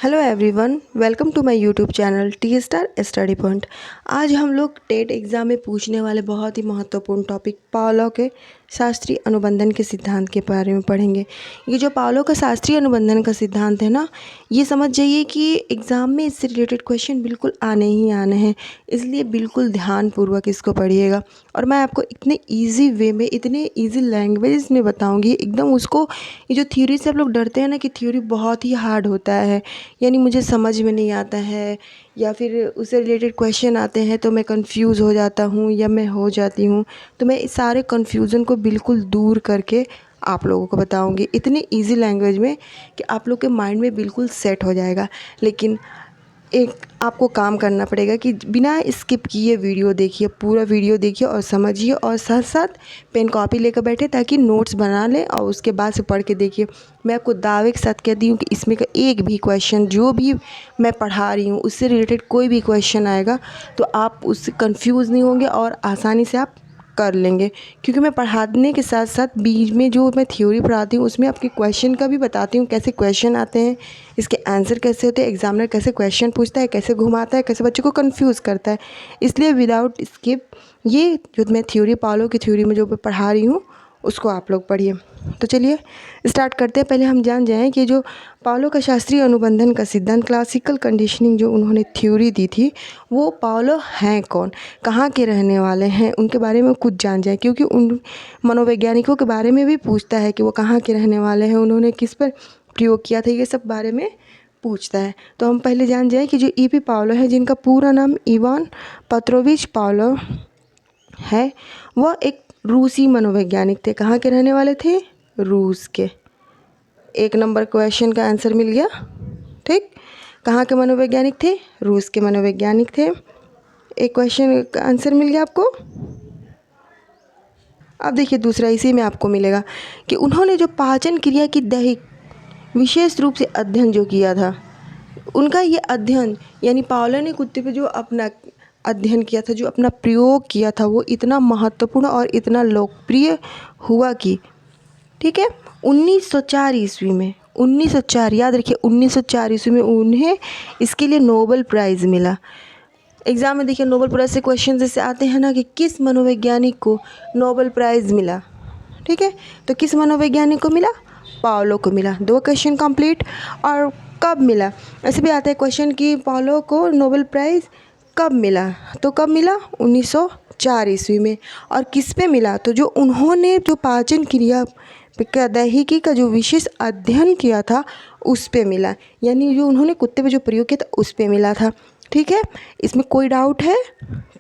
Hello everyone, welcome to my YouTube channel T star study point. आज हम लोग TET exam में पूछने वाले बहुत ही महत्वपूर्ण टॉपिक पावलोव के शास्त्रीय अनुबंधन के सिद्धांत के बारे में पढ़ेंगे। ये जो पावलोव का शास्त्रीय अनुबंधन का सिद्धांत है ना, ये समझ जाइए कि एग्ज़ाम में इससे रिलेटेड क्वेश्चन बिल्कुल आने ही आने हैं, इसलिए बिल्कुल ध्यानपूर्वक इसको पढ़िएगा। और मैं आपको इतने ईजी वे में, इतने ईजी लैंग्वेज में बताऊँगी एकदम उसको। ये जो थ्योरी से आप लोग डरते हैं ना कि थ्योरी बहुत ही हार्ड होता है, यानी मुझे समझ में नहीं आता है या फिर उससे रिलेटेड क्वेश्चन आते हैं तो मैं कंफ्यूज हो जाता हूँ या मैं हो जाती हूँ, तो मैं इस सारे कन्फ्यूज़न को बिल्कुल दूर करके आप लोगों को बताऊँगी इतनी इजी लैंग्वेज में कि आप लोग के माइंड में बिल्कुल सेट हो जाएगा। लेकिन एक आपको काम करना पड़ेगा कि बिना स्किप किए वीडियो देखिए, पूरा वीडियो देखिए और समझिए, और साथ साथ पेन कॉपी लेकर बैठे ताकि नोट्स बना लें और उसके बाद से पढ़ के देखिए। मैं आपको दावे के साथ कहती हूँ कि इसमें का एक भी क्वेश्चन जो भी मैं पढ़ा रही हूँ उससे रिलेटेड कोई भी क्वेश्चन आएगा तो आप उससे कंफ्यूज नहीं होंगे और आसानी से आप कर लेंगे, क्योंकि मैं पढ़ाने के साथ साथ बीच में जो मैं थ्योरी पढ़ाती हूँ उसमें आपके क्वेश्चन का भी बताती हूँ, कैसे क्वेश्चन आते हैं, इसके आंसर कैसे होते हैं, एग्जामिनर कैसे क्वेश्चन पूछता है, कैसे घुमाता है, कैसे बच्चों को कंफ्यूज करता है। इसलिए विदाउट स्किप ये जो मैं थ्योरी पावलोव की थ्योरी में जो मैं पढ़ा रही हूँ उसको आप लोग पढ़िए। तो चलिए स्टार्ट करते हैं। पहले हम जान जाएं कि जो पावलोव का शास्त्रीय अनुबंधन का सिद्धांत, क्लासिकल कंडीशनिंग जो उन्होंने थ्योरी दी थी, वो पावलोव हैं कौन, कहाँ के रहने वाले हैं, उनके बारे में कुछ जान जाए, क्योंकि उन मनोवैज्ञानिकों के बारे में भी पूछता है कि वो कहाँ के रहने वाले हैं, उन्होंने किस पर प्रयोग किया था, ये सब बारे में पूछता है। तो हम पहले जान जाएं कि जो ई.पी. पावलोव है, जिनका पूरा नाम इवान पेत्रोविच पावलोव है, वह एक रूसी मनोवैज्ञानिक थे। कहाँ के रहने वाले थे? रूस के। एक नंबर क्वेश्चन का आंसर मिल गया। ठीक, कहाँ के मनोवैज्ञानिक थे? रूस के मनोवैज्ञानिक थे। एक क्वेश्चन का आंसर मिल गया आपको। अब देखिए दूसरा इसी में आपको मिलेगा कि उन्होंने जो पाचन क्रिया की दैहिक विशेष रूप से अध्ययन जो किया था, उनका ये अध्ययन, यानी पावलोव ने कुत्ते पे जो अपना अध्ययन किया था, जो अपना प्रयोग किया था, वो इतना महत्वपूर्ण और इतना लोकप्रिय हुआ कि, ठीक है, 1904 ईस्वी में, 1904 याद रखिए, 1904 ईस्वी में उन्हें इसके लिए नोबेल प्राइज़ मिला। एग्ज़ाम में देखिए नोबेल प्राइज़ से क्वेश्चन जैसे आते हैं ना कि किस मनोवैज्ञानिक को नोबेल प्राइज़ मिला, ठीक है, तो किस मनोवैज्ञानिक को मिला? पावलोव को मिला। दो क्वेश्चन कंप्लीट। और कब मिला, ऐसे भी आता है क्वेश्चन कि पावलोव को नोबेल प्राइज़ कब मिला, तो कब मिला? 1904 ईस्वी में। और किस पे मिला? तो जो उन्होंने जो पाचन क्रिया का दैहिकी का जो विशेष अध्ययन किया था उस पे मिला, यानी जो उन्होंने कुत्ते पे जो प्रयोग किया था उस पे मिला था। ठीक है, इसमें कोई डाउट है?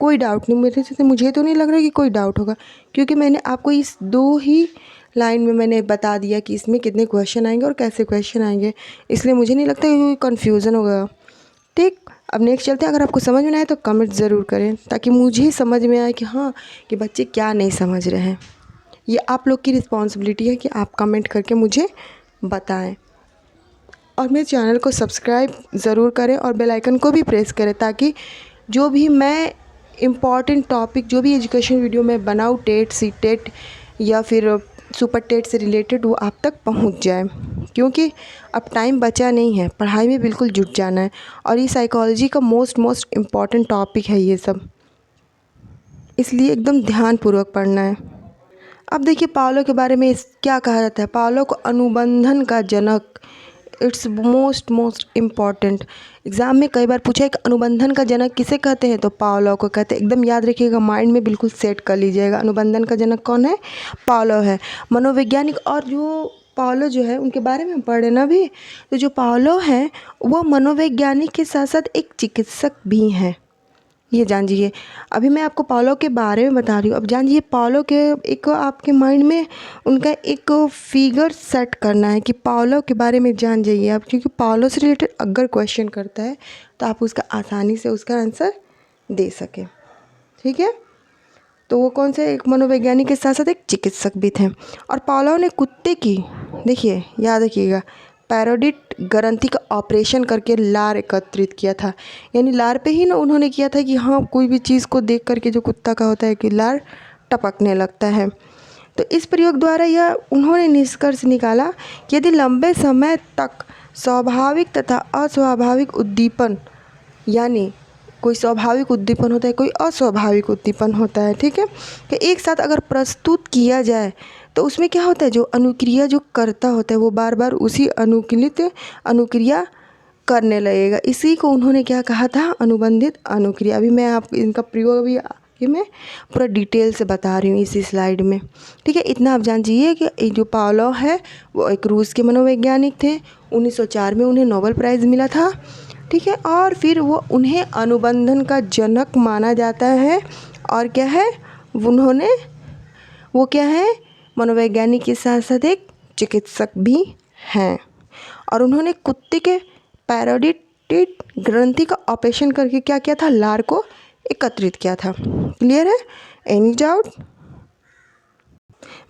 कोई डाउट नहीं, मुझे तो नहीं लग रहा कि कोई डाउट होगा, क्योंकि मैंने आपको इस दो ही लाइन में मैंने बता दिया कि इसमें कितने क्वेश्चन आएंगे और कैसे क्वेश्चन आएंगे, इसलिए मुझे नहीं लगता कि कोई कन्फ्यूज़न होगा। ठीक, अब नेक्स्ट चलते हैं। अगर आपको समझ में ना आए तो कमेंट ज़रूर करें ताकि मुझे समझ में आए कि हाँ, कि बच्चे क्या नहीं समझ रहे हैं। ये आप लोग की रिस्पॉन्सिबिलिटी है कि आप कमेंट करके मुझे बताएं, और मेरे चैनल को सब्सक्राइब ज़रूर करें और बेल आइकन को भी प्रेस करें ताकि जो भी मैं इम्पॉर्टेंट टॉपिक, जो भी एजुकेशन वीडियो मैं बनाऊँ टेट, सी टेट या फिर सुपर टेट से रिलेटेड, वो आप तक पहुंच जाए, क्योंकि अब टाइम बचा नहीं है, पढ़ाई में बिल्कुल जुट जाना है। और ये साइकोलॉजी का मोस्ट इम्पॉर्टेंट टॉपिक है ये सब, इसलिए एकदम ध्यानपूर्वक पढ़ना है। अब देखिए पावलोव के बारे में क्या कहा जाता है। पावलोव को अनुबंधन का जनक, इट्स मोस्ट इम्पॉर्टेंट। एग्ज़ाम में कई बार पूछा है कि अनुबंधन का जनक किसे कहते हैं, तो पावलोव को कहते हैं। एकदम याद रखिएगा, माइंड में बिल्कुल सेट कर लीजिएगा, अनुबंधन का जनक कौन है? पावलोव है, मनोवैज्ञानिक। और जो पावलोव जो है उनके बारे में पढ़े ना भी, तो जो पावलोव हैं वो मनोवैज्ञानिक के साथ साथ एक चिकित्सक भी हैं, ये जानिए। अभी मैं आपको पावलोव के बारे में बता रही हूँ, अब जानिए पावलोव के एक आपके माइंड में उनका एक फिगर सेट करना है कि पावलोव के बारे में जान जाइए आप, क्योंकि पावलोव से रिलेटेड अगर क्वेश्चन करता है तो आप उसका आसानी से उसका आंसर दे सकें। ठीक है, तो वो कौन से? एक मनोवैज्ञानिक के साथ साथ एक चिकित्सक भी थे। और पावलोव ने कुत्ते की, देखिए याद रखिएगा, पैरोडिट ग्रंथि का ऑपरेशन करके लार एकत्रित किया था, यानी लार पे ही ना उन्होंने किया था कि हाँ, कोई भी चीज़ को देख करके जो कुत्ता का होता है कि लार टपकने लगता है। तो इस प्रयोग द्वारा यह उन्होंने निष्कर्ष निकाला कि यदि लंबे समय तक स्वाभाविक तथा अस्वाभाविक उद्दीपन, यानी कोई स्वाभाविक उद्दीपन होता है, कोई अस्वाभाविक उद्दीपन होता है, ठीक है, कि एक साथ अगर प्रस्तुत किया जाए तो उसमें क्या होता है, जो अनुक्रिया जो करता होता है वो बार बार उसी अनुकूलित अनुक्रिया करने लगेगा। इसी को उन्होंने क्या कहा था, अनुबंधित अनुक्रिया। अभी मैं आपको इनका प्रयोग भी कि मैं पूरा डिटेल से बता रही हूँ इसी स्लाइड में, ठीक है। इतना आप जान जाइए कि ये जो पावलोव है वो एक रूस के मनोवैज्ञानिक थे। 1904 में उन्हें नोबेल प्राइज़ मिला था, ठीक है। और फिर वो उन्हें अनुबंधन का जनक माना जाता है। और क्या है, उन्होंने वो क्या है, मनोवैज्ञानिक के साथ साथ एक चिकित्सक भी हैं। और उन्होंने कुत्ते के पैरोटिड ग्रंथि का ऑपरेशन करके क्या किया था, लार को एकत्रित किया था। क्लियर है, एनी डाउट?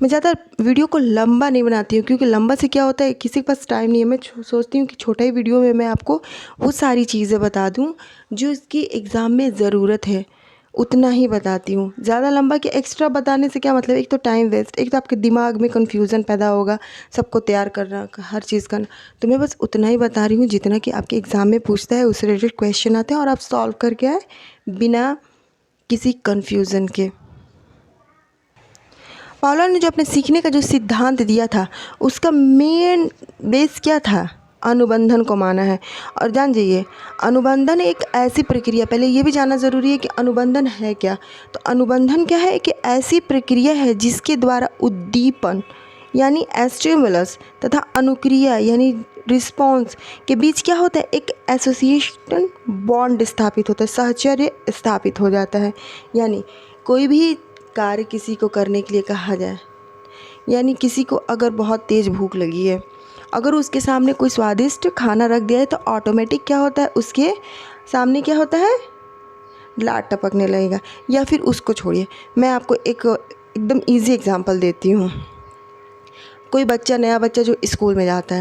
मैं ज़्यादा वीडियो को लंबा नहीं बनाती हूँ, क्योंकि लंबा से क्या होता है, किसी के पास टाइम नहीं है। मैं सोचती हूँ कि छोटा ही वीडियो में मैं आपको वो सारी चीज़ें बता दूँ जो इसकी एग्ज़ाम में ज़रूरत है, उतना ही बताती हूँ। ज़्यादा लंबा कि एक्स्ट्रा बताने से क्या मतलब, एक तो टाइम वेस्ट, एक तो आपके दिमाग में कन्फ्यूज़न पैदा होगा, सबको तैयार करना, हर चीज़ करना। तो मैं बस उतना ही बता रही हूँ जितना कि आपके एग्ज़ाम में पूछता है, उससे रिलेटेड क्वेश्चन आते हैं और आप सॉल्व करके आए बिना किसी कन्फ्यूज़न के। पावलोव ने जो अपने सीखने का जो सिद्धांत दिया था उसका मेन बेस क्या था, अनुबंधन को माना है। और जान जाइए, अनुबंधन एक ऐसी प्रक्रिया, पहले ये भी जानना ज़रूरी है कि अनुबंधन है क्या। तो अनुबंधन क्या है, कि ऐसी प्रक्रिया है जिसके द्वारा उद्दीपन यानी स्टिमुलस तथा अनुक्रिया यानी रिस्पॉन्स के बीच क्या होता है, एक एसोसिएशन बॉन्ड स्थापित होता है, साहचर्य स्थापित हो जाता है। यानी कोई भी कार्य किसी को करने के लिए कहा जाए, यानी किसी को अगर बहुत तेज़ भूख लगी है, अगर उसके सामने कोई स्वादिष्ट खाना रख दिया है तो ऑटोमेटिक क्या होता है, उसके सामने क्या होता है, लार टपकने लगेगा। या फिर उसको छोड़िए, मैं आपको एक एकदम इजी एग्जांपल देती हूँ। कोई बच्चा, नया बच्चा जो स्कूल में जाता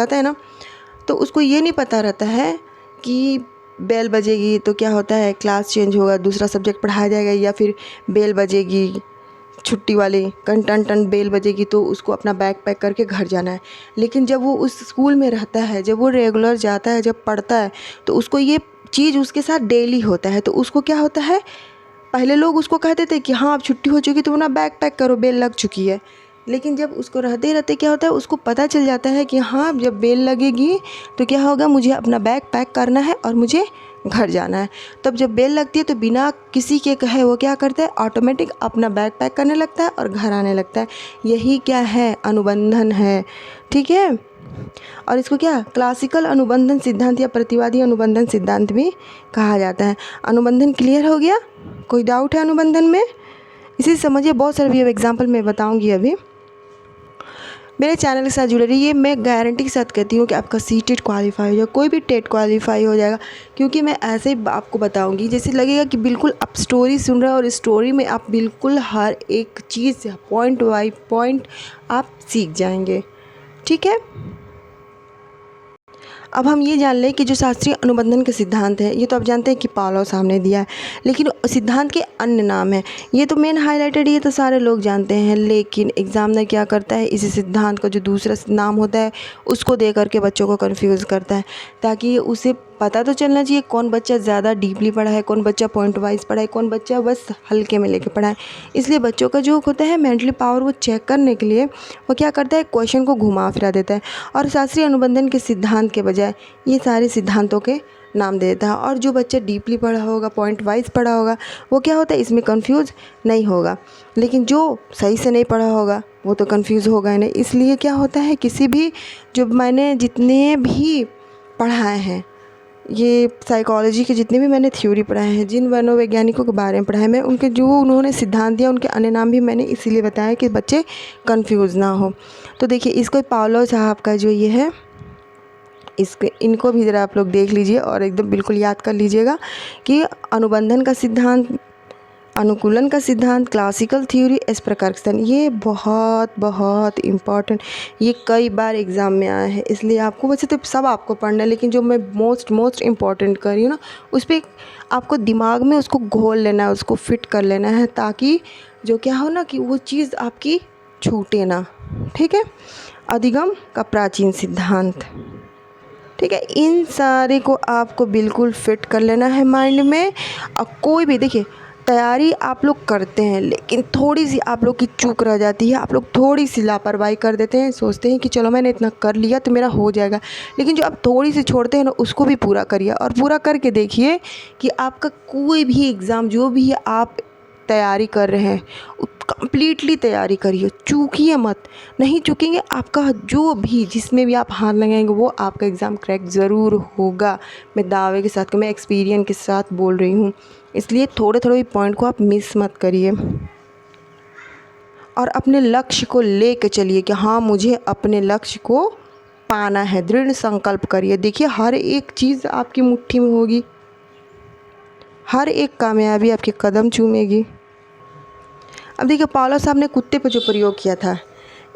है ना, तो उसको ये नहीं पता रहता है कि बेल बजेगी तो क्या होता है, क्लास चेंज होगा, दूसरा सब्जेक्ट पढ़ाया जाएगा, या फिर बेल बजेगी छुट्टी वाली, टन बेल बजेगी तो उसको अपना बैग पैक करके घर जाना है। लेकिन जब वो उस स्कूल में रहता है, जब वो रेगुलर जाता है, जब पढ़ता है, तो उसको ये चीज़ उसके साथ डेली होता है। तो उसको क्या होता है, पहले लोग उसको कहते थे कि हाँ अब छुट्टी हो चुकी तो अपना बैग पैक करो, बेल लग चुकी है। लेकिन जब उसको रहते रहते क्या होता है, उसको पता चल जाता है कि हाँ जब बेल लगेगी तो क्या होगा, मुझे अपना बैग पैक करना है और मुझे घर जाना है। तब जब बेल लगती है तो बिना किसी के कहे वो क्या करता है, ऑटोमेटिक अपना बैग पैक करने लगता है और घर आने लगता है। यही क्या है, अनुबंधन है, ठीक है। और इसको क्या क्लासिकल अनुबंधन सिद्धांत या प्रतिवादी अनुबंधन सिद्धांत भी कहा जाता है। अनुबंधन क्लियर हो गया? कोई डाउट है अनुबंधन में? इसी समझिए, बहुत सारे भी एग्जाम्पल मैं बताऊंगी अभी। मेरे चैनल के साथ जुड़े रहिए। मैं गारंटी के साथ कहती हूँ कि आपका सीटेट क्वालिफाई हो जाएगा, कोई भी टेट क्वालिफाई हो जाएगा, क्योंकि मैं ऐसे ही आपको बताऊँगी जैसे लगेगा कि बिल्कुल आप स्टोरी सुन रहे हो और स्टोरी में आप बिल्कुल हर एक चीज़ पॉइंट बाई पॉइंट आप सीख जाएंगे, ठीक है। अब हम ये जान लें कि जो शास्त्रीय अनुबंधन के सिद्धांत है, ये तो आप जानते हैं कि पावलोव साहब ने दिया है, लेकिन सिद्धांत के अन्य नाम हैं। ये तो मेन हाईलाइटेड, ये तो सारे लोग जानते हैं, लेकिन एग्जामिनर क्या करता है, इसी सिद्धांत का जो दूसरा नाम होता है उसको दे करके बच्चों को कन्फ्यूज़ करता है, ताकि उसे पता तो चलना चाहिए कौन बच्चा ज़्यादा डीपली पढ़ा है, कौन बच्चा पॉइंट वाइज पढ़ा है, कौन बच्चा बस हल्के में लेके पढ़ा है। इसलिए बच्चों का जो होता है मेंटली पावर, वो चेक करने के लिए वो क्या करता है, क्वेश्चन को घुमा फिरा देता है और शास्त्रीय अनुबंधन के सिद्धांत के बजाय ये सारे सिद्धांतों के नाम दे देता है। और जो बच्चा डीपली पढ़ा होगा, पॉइंट वाइज पढ़ा होगा, वो क्या होता है, इसमें कंफ्यूज नहीं होगा। लेकिन जो सही से नहीं पढ़ा होगा वो तो कंफ्यूज होगा ही नहीं। इसलिए क्या होता है, किसी भी जो मैंने जितने भी पढ़ाए हैं, ये साइकोलॉजी के जितने भी मैंने थ्योरी पढ़ाए हैं, जिन मनोवैज्ञानिकों के बारे में पढ़ाया, मैं उनके जो उन्होंने सिद्धांत दिया उनके अन्य नाम भी मैंने इसीलिए बताया कि बच्चे कंफ्यूज ना हो। तो देखिए, इसको पावलोव साहब का जो ये है, इनको भी ज़रा आप लोग देख लीजिए और एकदम बिल्कुल याद कर लीजिएगा कि अनुबंधन का सिद्धांत, अनुकूलन का सिद्धांत, क्लासिकल थ्योरी, इस प्रकार के सिद्धांत, ये बहुत बहुत इम्पॉर्टेंट, ये कई बार एग्ज़ाम में आया है। इसलिए आपको, वैसे तो सब आपको पढ़ना है, लेकिन जो मैं मोस्ट इम्पॉर्टेंट कर रही हूँ ना, उस पर आपको दिमाग में उसको घोल लेना है, उसको फिट कर लेना है, ताकि जो क्या हो ना कि वो चीज़ आपकी छूटे ना, ठीक है। अधिगम का प्राचीन सिद्धांत, ठीक है। इन सारे को आपको बिल्कुल फिट कर लेना है माइंड में। और कोई भी देखिए तैयारी आप लोग करते हैं, लेकिन थोड़ी सी आप लोग की चूक रह जाती है, आप लोग थोड़ी सी लापरवाही कर देते हैं, सोचते हैं कि चलो मैंने इतना कर लिया तो मेरा हो जाएगा। लेकिन जो आप थोड़ी सी छोड़ते हैं ना, उसको भी पूरा करिए और पूरा करके देखिए कि आपका कोई भी एग्ज़ाम जो भी आप तैयारी कर रहे हैं कंप्लीटली तैयारी करिए, चूकिए मत। नहीं चूकेंगे आपका जो भी जिसमें भी आप हाथ लगाएंगे वो आपका एग्ज़ाम क्रैक ज़रूर होगा। मैं दावे के साथ, मैं एक्सपीरियंस के साथ बोल रही हूँ। इसलिए थोड़े थोड़े पॉइंट को आप मिस मत करिए और अपने लक्ष्य को लेके चलिए कि हाँ मुझे अपने लक्ष्य को पाना है। दृढ़ संकल्प करिए। देखिए हर एक चीज़ आपकी मुट्ठी में होगी, हर एक कामयाबी आपके कदम चूमेगी। अब देखिए पौलुस साहब ने कुत्ते पर जो प्रयोग किया था,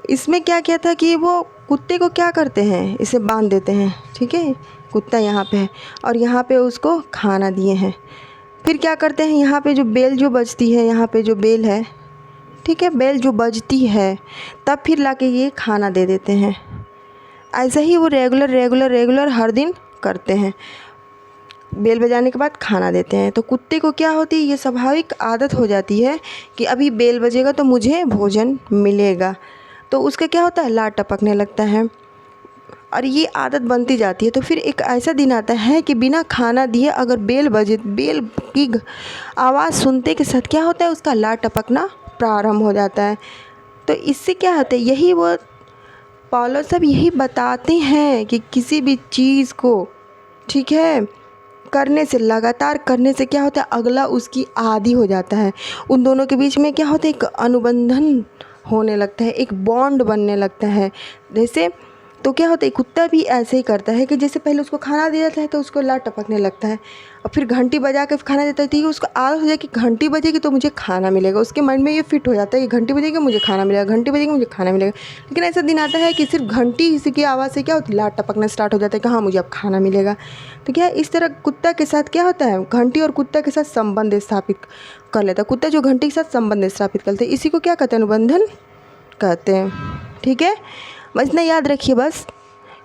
इसमें क्या किया था कि वो कुत्ते को क्या करते हैं, इसे बांध देते हैं। ठीक है, कुत्ता यहाँ पे है और यहाँ पे उसको खाना दिए हैं। फिर क्या करते हैं, यहाँ पे जो बेल जो बजती है, यहाँ पे जो बेल है, ठीक है, बेल जो बजती है तब फिर लाके ये खाना दे देते हैं। ऐसा ही वो रेगुलर हर दिन करते हैं। बेल बजाने के बाद खाना देते हैं। तो कुत्ते को क्या होती है, ये स्वाभाविक आदत हो जाती है कि अभी बेल बजेगा तो मुझे भोजन मिलेगा। तो उसका क्या होता है, लार टपकने लगता है और ये आदत बनती जाती है। तो फिर एक ऐसा दिन आता है कि बिना खाना दिए अगर बेल बजे, बेल की आवाज़ सुनते के साथ क्या होता है, उसका लार टपकना प्रारंभ हो जाता है। तो इससे क्या होता है, यही वो पौलुस सब यही बताते हैं कि किसी भी चीज़ को, ठीक है, करने से, लगातार करने से क्या होता है, अगला उसकी आदी हो जाता है। उन दोनों के बीच में क्या होता है, एक अनुबंधन होने लगता है, एक बॉन्ड बनने लगता है। जैसे तो क्या होता है, कुत्ता भी ऐसे ही करता है कि जैसे पहले उसको खाना दिया जाता है तो उसको लार टपकने लगता है और फिर घंटी बजा के खाना देता है। तो उसको आदत हो जाए कि घंटी बजेगी तो मुझे खाना मिलेगा। उसके मन में ये फिट हो जाता है कि घंटी बजेगी मुझे खाना मिलेगा, घंटी बजेगी मुझे खाना मिलेगा। लेकिन ऐसा दिन आता है कि सिर्फ घंटी इसी की आवाज़ से क्या होती है, लार टपकना स्टार्ट हो जाता है कि हाँ मुझे अब खाना मिलेगा। तो क्या इस तरह कुत्ता के साथ क्या होता है, घंटी और कुत्ता के साथ संबंध स्थापित कर लेता है। कुत्ता जो घंटी के साथ संबंध स्थापित करते हैं, इसी को क्या कहते हैं, अनुबंधन कहते हैं। ठीक है, बस इतना याद रखिए बस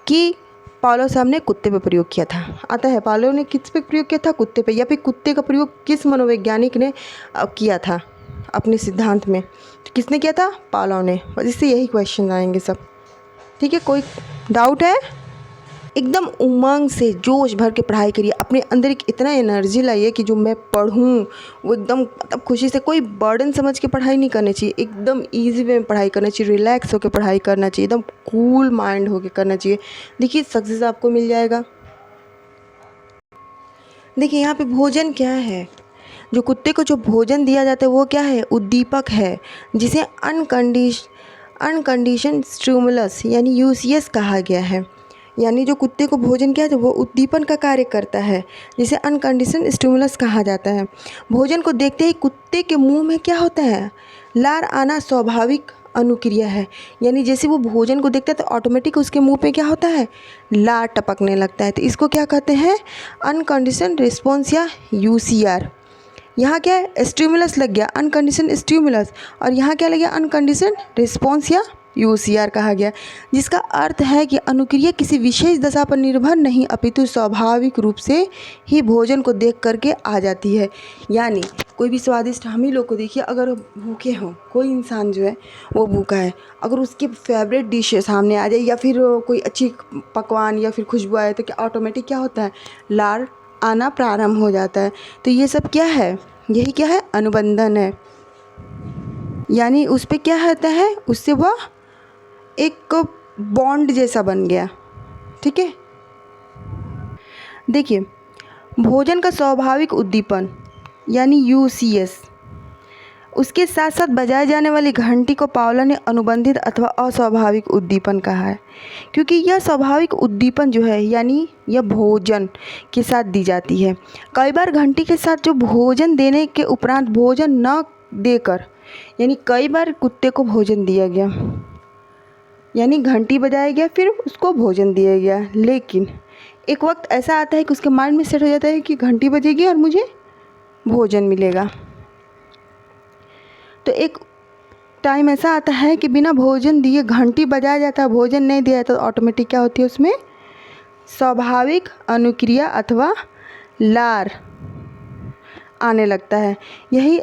कि पौलुस साहब ने कुत्ते पे प्रयोग किया था। आता है पौलुस ने किस पे प्रयोग किया था, कुत्ते पे, या फिर कुत्ते का प्रयोग किस मनोवैज्ञानिक ने किया था अपने सिद्धांत में, तो किसने किया था, पौलुस ने। बस इससे यही क्वेश्चन आएंगे सब। ठीक है, कोई डाउट है? एकदम उमंग से जोश भर के पढ़ाई करिए। अपने अंदर एक इतना एनर्जी लाइए कि जो मैं पढ़ूँ वो एकदम मतलब खुशी से, कोई बर्डन समझ के पढ़ाई नहीं करनी चाहिए। एकदम इजी वे में पढ़ाई करना चाहिए, रिलैक्स होकर पढ़ाई करना चाहिए, एकदम कूल माइंड होकर करना चाहिए। देखिए सक्सेस आपको मिल जाएगा। देखिए यहाँ पे भोजन क्या है, जो कुत्ते को जो भोजन दिया जाता है वो क्या है, उद्दीपक है, जिसे अनकंडीशन स्टिमुलस यानी यूसीएस कहा गया है। यानी जो कुत्ते को भोजन किया जाए वो उद्दीपन का कार्य करता है, जिसे अनकंडीशन स्टिमुलस कहा जाता है। भोजन को देखते ही कुत्ते के मुंह में क्या होता है, लार आना स्वाभाविक अनुक्रिया है। यानी जैसे वो भोजन को देखता है तो ऑटोमेटिक उसके मुंह पे क्या होता है, लार टपकने लगता है। तो इसको क्या कहते हैं, अनकंडीशन रिस्पॉन्स या यूसीआर। यहाँ क्या है, स्टिमुलस लग गया, अनकंडीशन स्टिमुलस, और यहाँ क्या लग गया, अनकंडीशन रिस्पॉन्स या यूसीआर कहा गया, जिसका अर्थ है कि अनुक्रिया किसी विशेष दशा पर निर्भर नहीं अपितु स्वाभाविक रूप से ही भोजन को देख करके आ जाती है। यानी कोई भी स्वादिष्ट, हम ही लोग को देखिए, अगर भूखे हों, कोई इंसान जो है वो भूखा है, अगर उसकी फेवरेट डिश सामने आ जाए या फिर कोई अच्छी पकवान या फिर खुशबू आए तो क्या ऑटोमेटिक क्या होता है, लार आना प्रारंभ हो जाता है। तो ये सब क्या है, यही क्या है, अनुबंधन है। यानी उस पर क्या होता है, उससे वह एक बॉन्ड जैसा बन गया। ठीक है, देखिए भोजन का स्वाभाविक उद्दीपन यानी यूसीएस, उसके साथ साथ बजाए जाने वाली घंटी को पौलुस ने अनुबंधित अथवा अस्वाभाविक उद्दीपन कहा है, क्योंकि यह स्वाभाविक उद्दीपन जो है यानी यह भोजन के साथ दी जाती है। कई बार घंटी के साथ जो भोजन देने के उपरांत भोजन न देकर, यानी कई बार कुत्ते को भोजन दिया गया, यानी घंटी बजाया गया फिर उसको भोजन दिया गया, लेकिन एक वक्त ऐसा आता है कि उसके माइंड में सेट हो जाता है कि घंटी बजेगी और मुझे भोजन मिलेगा। तो एक टाइम ऐसा आता है कि बिना भोजन दिए घंटी बजाया जाता है, भोजन नहीं दिया जाता, तो ऑटोमेटिक क्या होती है, उसमें स्वाभाविक अनुक्रिया अथवा लार आने लगता है। यही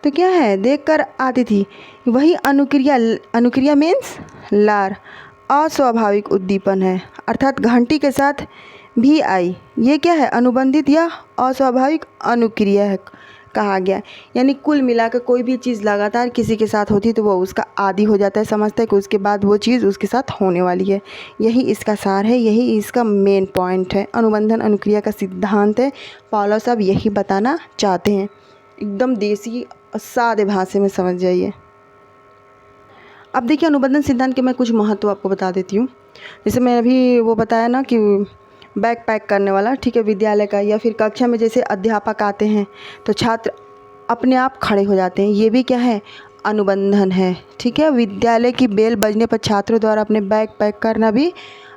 तो क्या है, देखकर आती थी, वही अनुक्रिया मीन्स लार। अस्वाभाविक उद्दीपन है, अर्थात घंटी के साथ भी आई। ये क्या है, अनुबंधित या अस्वाभाविक अनुक्रिया है कहा गया। यानी कुल मिलाकर कोई भी चीज़ लगातार किसी के साथ होती है तो वो उसका आदी हो जाता है, समझता है कि उसके बाद वो चीज़ उसके साथ होने वाली है। यही इसका सार है, यही इसका मेन पॉइंट है, अनुबंधन अनुक्रिया का सिद्धांत है। पावलोव साहब यही बताना चाहते हैं, एकदम देसी सादे भाषा में समझ जाइए। अब देखिए अनुबंधन सिद्धांत के मैं कुछ महत्व आपको बता देती हूँ। जैसे मैं अभी वो बताया ना कि बैग पैक करने वाला, ठीक है, विद्यालय का, या फिर कक्षा में जैसे अध्यापक आते हैं तो छात्र अपने आप खड़े हो जाते हैं, ये भी क्या है, अनुबंधन है। ठीक है, विद्यालय की बेल बजने पर छात्रों द्वारा अपने बैग पैक करना भी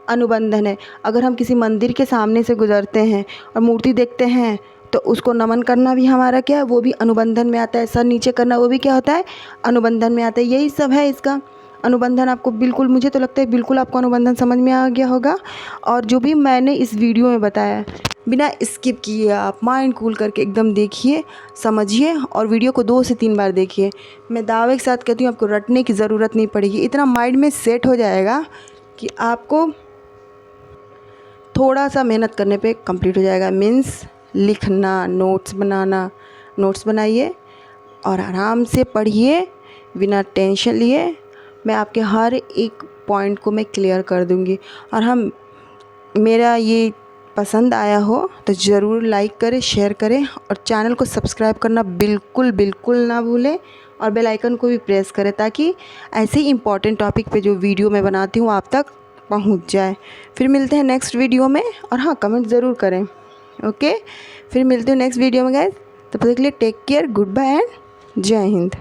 अनुबंधन है। अगर हम किसी मंदिर के सामने से गुजरते हैं और मूर्ति देखते हैं तो उसको नमन करना भी हमारा क्या है, वो भी अनुबंधन में आता है। सर नीचे करना वो भी क्या होता है, अनुबंधन में आता है। यही सब है इसका अनुबंधन। आपको बिल्कुल, मुझे तो लगता है बिल्कुल आपको अनुबंधन समझ में आ गया होगा। और जो भी मैंने इस वीडियो में बताया बिना स्किप किए आप माइंड कूल करके एकदम देखिए, समझिए और वीडियो को 2 से 3 बार देखिए। मैं दावे के साथ कहती हूँ आपको रटने की ज़रूरत नहीं पड़ेगी, इतना माइंड में सेट हो जाएगा कि आपको थोड़ा सा मेहनत करने पे कंप्लीट हो जाएगा। मीन्स लिखना, नोट्स बनाना, नोट्स बनाइए और आराम से पढ़िए बिना टेंशन लिए। मैं आपके हर एक पॉइंट को मैं क्लियर कर दूंगी। और हम मेरा ये पसंद आया हो तो ज़रूर लाइक करें, शेयर करें और चैनल को सब्सक्राइब करना बिल्कुल बिल्कुल ना भूलें और बेल आइकन को भी प्रेस करें ताकि ऐसे ही इम्पॉर्टेंट टॉपिक पे जो वीडियो मैं बनाती हूँ आप तक पहुँच जाए। फिर मिलते हैं नेक्स्ट वीडियो में, और हाँ कमेंट ज़रूर करें। ओके, फिर मिलते हैं नेक्स्ट वीडियो में गाइस। तब तक के लिए take care, goodbye and जय हिंद।